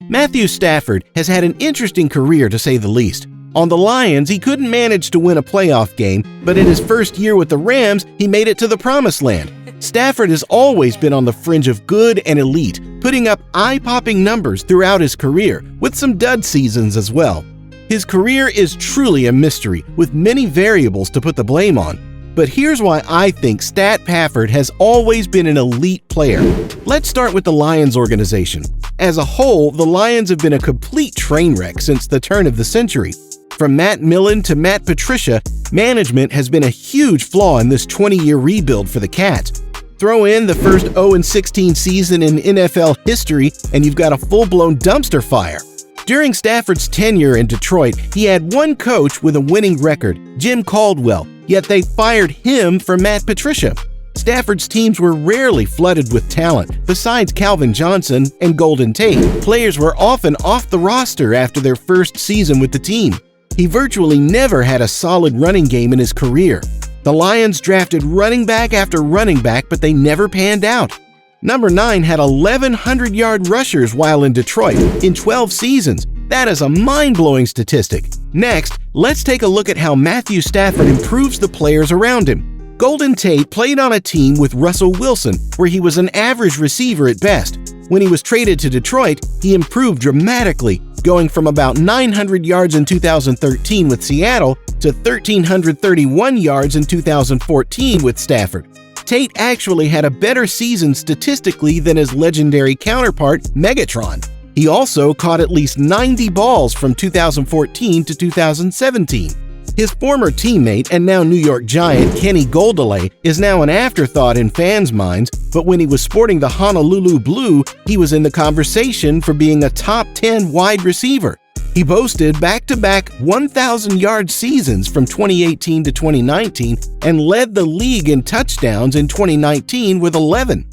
Matthew Stafford has had an interesting career to say the least. On the Lions, he couldn't manage to win a playoff game, but in his first year with the Rams, he made it to the promised land. Stafford has always been on the fringe of good and elite, putting up eye-popping numbers throughout his career, with some dud seasons as well. His career is truly a mystery, with many variables to put the blame on. But here's why I think Stat Pafford has always been an elite player. Let's start with the Lions organization. As a whole, the Lions have been a complete train wreck since the turn of the century. From Matt Millen to Matt Patricia, management has been a huge flaw in this 20-year rebuild for the Cats. Throw in the first 0-16 season in NFL history, and you've got a full-blown dumpster fire. During Stafford's tenure in Detroit, he had one coach with a winning record, Jim Caldwell, yet they fired him for Matt Patricia. Stafford's teams were rarely flooded with talent. Besides Calvin Johnson and Golden Tate, players were often off the roster after their first season with the team. He virtually never had a solid running game in his career. The Lions drafted running back after running back, but they never panned out. Number 9 had 1,100-yard rushers while in Detroit in 12 seasons. That is a mind-blowing statistic. Next, let's take a look at how Matthew Stafford improves the players around him. Golden Tate played on a team with Russell Wilson, where he was an average receiver at best. When he was traded to Detroit, he improved dramatically, going from about 900 yards in 2013 with Seattle to 1,331 yards in 2014 with Stafford. Tate actually had a better season statistically than his legendary counterpart, Megatron. He also caught at least 90 balls from 2014 to 2017. His former teammate and now New York Giant Kenny Golladay is now an afterthought in fans' minds, but when he was sporting the Honolulu Blue, he was in the conversation for being a top 10 wide receiver. He boasted back-to-back 1,000-yard seasons from 2018 to 2019 and led the league in touchdowns in 2019 with 11.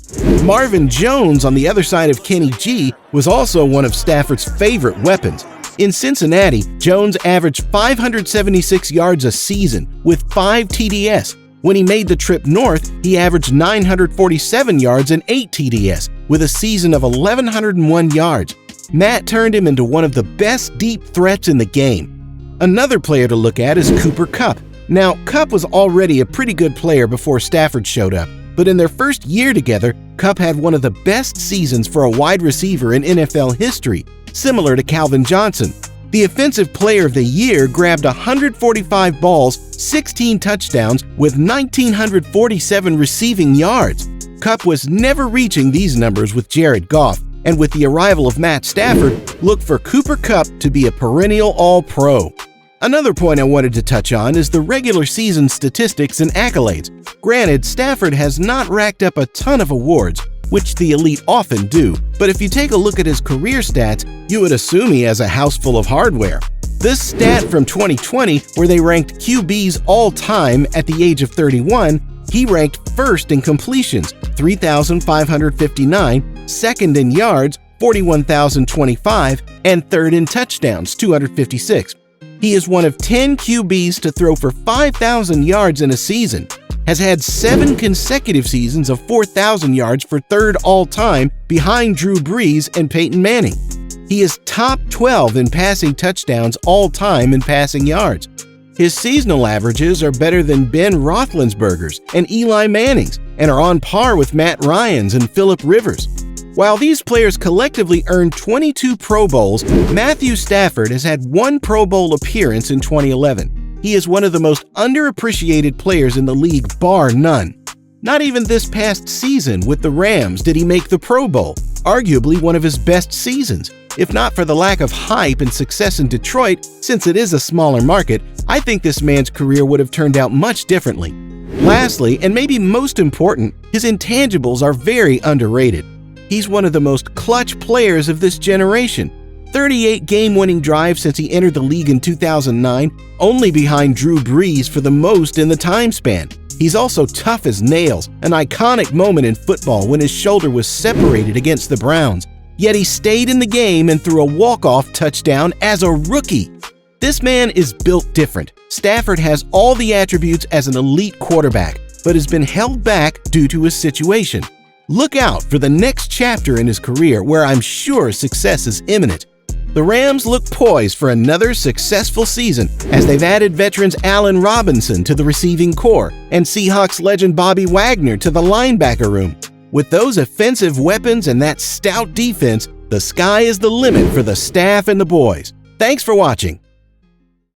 Marvin Jones, on the other side of Kenny G, was also one of Stafford's favorite weapons. In Cincinnati, Jones averaged 576 yards a season with 5 TDS. When he made the trip north, he averaged 947 yards and 8 TDS with a season of 1,101 yards. Matt turned him into one of the best deep threats in the game. Another player to look at is Cooper Kupp. Now, Kupp was already a pretty good player before Stafford showed up, but in their first year together, Kupp had one of the best seasons for a wide receiver in NFL history, similar to Calvin Johnson. The Offensive Player of the Year grabbed 145 balls, 16 touchdowns, with 1,947 receiving yards. Kupp was never reaching these numbers with Jared Goff, and with the arrival of Matt Stafford, look for Cooper Kupp to be a perennial All-Pro. Another point I wanted to touch on is the regular season statistics and accolades. Granted, Stafford has not racked up a ton of awards, which the elite often do, but if you take a look at his career stats, you would assume he has a house full of hardware. This stat from 2020, where they ranked QBs all-time at the age of 31, he ranked first in completions, 3,559, second in yards, 41,025, and third in touchdowns, 256. He is one of 10 QBs to throw for 5,000 yards in a season, has had 7 consecutive seasons of 4,000 yards for third all-time behind Drew Brees and Peyton Manning. He is top 12 in passing touchdowns all-time in passing yards. His seasonal averages are better than Ben Roethlisberger's and Eli Manning's and are on par with Matt Ryan's and Phillip Rivers. While these players collectively earned 22 Pro Bowls, Matthew Stafford has had 1 Pro Bowl appearance in 2011. He is one of the most underappreciated players in the league, bar none. Not even this past season with the Rams did he make the Pro Bowl, arguably one of his best seasons. If not for the lack of hype and success in Detroit, since it is a smaller market, I think this man's career would have turned out much differently. Lastly, and maybe most important, his intangibles are very underrated. He's one of the most clutch players of this generation. 38 game-winning drives since he entered the league in 2009, only behind Drew Brees for the most in the time span. He's also tough as nails, an iconic moment in football when his shoulder was separated against the Browns. Yet he stayed in the game and threw a walk-off touchdown as a rookie. This man is built different. Stafford has all the attributes as an elite quarterback, but has been held back due to his situation. Look out for the next chapter in his career where I'm sure success is imminent. The Rams look poised for another successful season as they've added veterans Allen Robinson to the receiving corps and Seahawks legend Bobby Wagner to the linebacker room. With those offensive weapons and that stout defense, the sky is the limit for the staff and the boys. Thanks for watching.